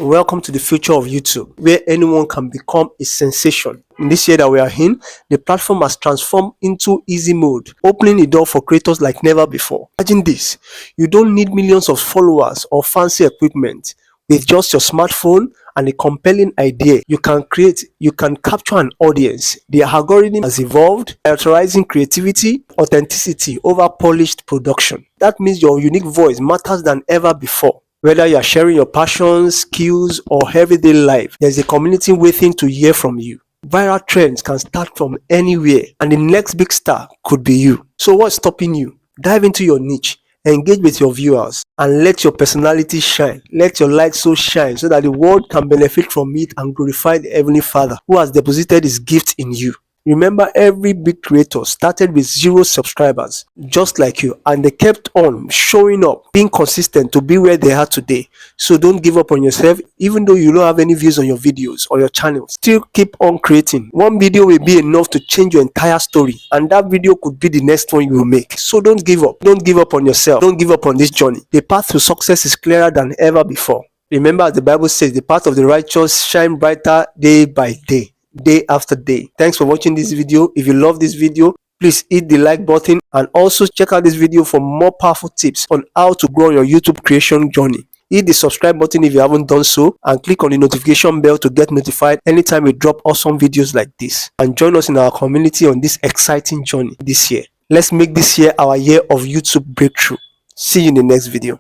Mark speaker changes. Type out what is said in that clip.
Speaker 1: welcome to the future of YouTube, where anyone can become a sensation. In this year that we are in, the platform has transformed into easy mode, opening the door for creators like never before. Imagine this, you don't need millions of followers or fancy equipment. With just your smartphone and a compelling idea, you can capture an audience. The algorithm has evolved, prioritizing creativity, authenticity over polished production. That means your unique voice matters than ever before. Whether you are sharing your passions, skills, or everyday life, there's a community waiting to hear from you. Viral trends can start from anywhere, and the next big star could be you. So what's stopping you? Dive into your niche, engage with your viewers, and let your personality shine. Let your light so shine so that the world can benefit from it and glorify the Heavenly Father who has deposited his gift in you. Remember, every big creator started with 0 subscribers, just like you, and they kept on showing up, being consistent to be where they are today. So don't give up on yourself. Even though you don't have any views on your videos or your channel, still keep on creating. One video will be enough to change your entire story, and that video could be the next one you will make. So don't give up. Don't give up on yourself. Don't give up on this journey. The path to success is clearer than ever before. Remember, as the Bible says, the path of the righteous shine brighter day by day, day after day. Thanks for watching this video. If you love this video, please hit the like button, and also check out this video for more powerful tips on how to grow your YouTube creation journey. Hit the subscribe button if you haven't done so, and click on the notification bell to get notified anytime we drop awesome videos like this. And join us in our community on this exciting journey this year. Let's make this year our year of YouTube breakthrough. See you in the next video.